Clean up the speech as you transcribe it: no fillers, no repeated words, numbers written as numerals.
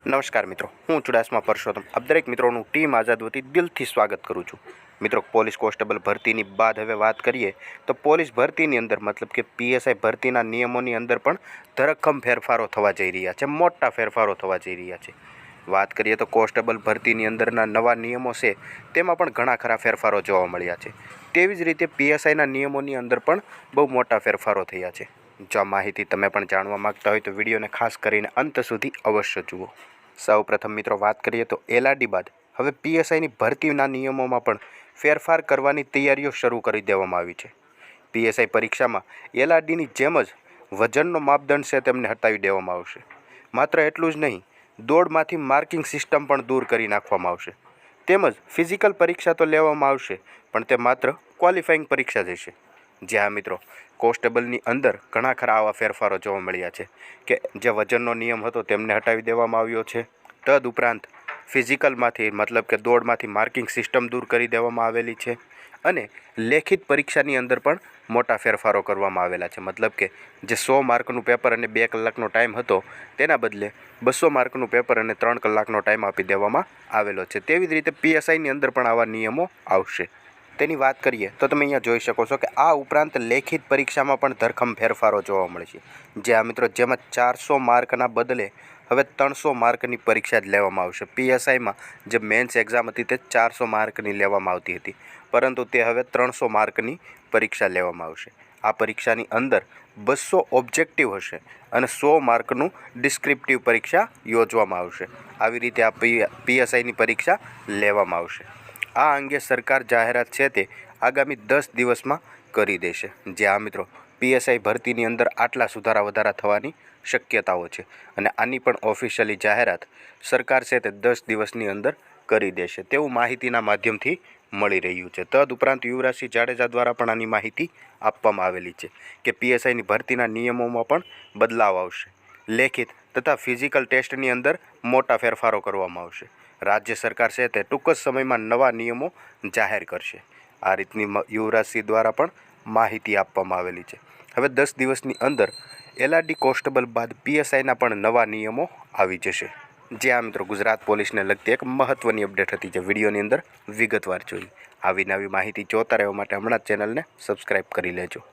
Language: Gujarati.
નમસ્કાર મિત્રો, હું ચુડાસમા પરસોત્તમ આપ દરેક મિત્રોનું ટીમ આઝાદ વતી દિલથી સ્વાગત કરું છું। મિત્રો, પોલીસ કોન્સ્ટેબલ ભરતીની બાદ હવે વાત કરીએ તો પોલીસ ભરતીની અંદર મતલબ કે પીએસઆઈ ભરતીના નિયમોની અંદર પણ ધરખમ ફેરફારો થવા જઈ રહ્યા છે, મોટા ફેરફારો થવા જઈ રહ્યા છે। વાત કરીએ તો કોન્સ્ટેબલ ભરતીની અંદરના નવા નિયમો છે તેમાં પણ ઘણા ખરા ફેરફારો જોવા મળ્યા છે। તેવી જ રીતે પીએસઆઈના નિયમોની અંદર પણ બહુ મોટા ફેરફારો થયા છે। જો આ માહિતી તમે પણ જાણવા માગતા હોય તો વિડીયોને ખાસ કરીને અંત સુધી અવશ્ય જુઓ। સૌપ્રથમ મિત્રો વાત કરીએ તો એલઆરડી બાદ હવે પીએસઆઈની ભરતીના નિયમોમાં પણ ફેરફાર કરવાની તૈયારીઓ શરૂ કરી દેવામાં આવી છે। પીએસઆઈ પરીક્ષામાં એલઆરડીની જેમ જ વજનનો માપદંડ છે તેમને હટાવી દેવામાં આવશે। માત્ર એટલું જ નહીં, દોડમાંથી માર્કિંગ સિસ્ટમ પણ દૂર કરી નાખવામાં આવશે। તેમજ ફિઝિકલ પરીક્ષા તો લેવામાં આવશે પણ તે માત્ર ક્વોલિફાઈંગ પરીક્ષા જ હશે। જ્યાં મિત્રો કોન્સ્ટેબલની અંદર ઘણા ખરા આવા ફેરફારો જોવા મળ્યા છે કે જે વજનનો નિયમ હતો તેમને હટાવી દેવામાં આવ્યો છે। તદુપરાંત ફિઝિકલમાંથી મતલબ કે દોડમાંથી માર્કિંગ સિસ્ટમ દૂર કરી દેવામાં આવેલી છે અને લેખિત પરીક્ષાની અંદર પણ મોટા ફેરફારો કરવામાં આવેલા છે। મતલબ કે જે 100 માર્કનું પેપર અને 2 કલાકનો ટાઈમ હતો તેના બદલે 200 માર્કનું પેપર અને 3 કલાકનો ટાઈમ આપી દેવામાં આવેલો છે। તેવી જ રીતે પીએસઆઈની અંદર પણ આવા નિયમો આવશે। તેની વાત કરીએ તો તમે અહીંયા જોઈ શકો છો કે આ ઉપરાંત લેખિત પરીક્ષામાં પણ ધરખમ ફેરફારો જોવા મળે છે। જ્યાં મિત્રો જેમાં 400 માર્કના બદલે હવે 300 માર્કની પરીક્ષા જ લેવામાં આવશે। પીએસઆઈમાં જે મેન્સ એક્ઝામ હતી તે 400 માર્કની લેવામાં આવતી હતી, પરંતુ તે હવે 300 માર્કની પરીક્ષા લેવામાં આવશે। આ પરીક્ષાની અંદર 200 ઓબ્જેક્ટિવ હશે અને 100 માર્કનું ડિસ્ક્રિપ્ટિવ પરીક્ષા યોજવામાં આવશે। આવી રીતે આ પીએસઆઈની પરીક્ષા લેવામાં આવશે। આ અંગે સરકાર જાહેરાત છે તે આગામી 10 દિવસમાં કરી દેશે। જ્યાં મિત્રો પીએસઆઈ ભરતીની અંદર આટલા સુધારા વધારા થવાની શક્યતાઓ છે અને આની પણ ઓફિશિયલી જાહેરાત સરકાર છે તે 10 દિવસની અંદર કરી દેશે તેવું માહિતીના માધ્યમથી મળી રહ્યું છે। તદુપરાંત યુવરાજસિંહ જાડેજા દ્વારા પણ આની માહિતી આપવામાં આવેલી છે કે પીએસઆઈની ભરતીના નિયમોમાં પણ બદલાવ આવશે। લેખિત તથા ફિઝિકલ ટેસ્ટની અંદર મોટા ફેરફારો કરવામાં આવશે। રાજ્ય સરકાર છે તે ટૂંક જ સમયમાં નવા નિયમો જાહેર કરશે। આ રીતની યુવરાજસિંહ દ્વારા પણ માહિતી આપવામાં આવેલી છે। હવે 10 દિવસની અંદર એલઆરડી કોન્સ્ટેબલ બાદ પીએસઆઈના પણ નવા નિયમો આવી જશે। જે આ મિત્રો ગુજરાત પોલીસને લગતી એક મહત્ત્વની અપડેટ હતી જે વિડીયોની અંદર વિગતવાર જોઈ। આવી નવી માહિતી જોતા રહેવા માટે હમણાં જ ચેનલને સબસ્ક્રાઈબ કરી લેજો।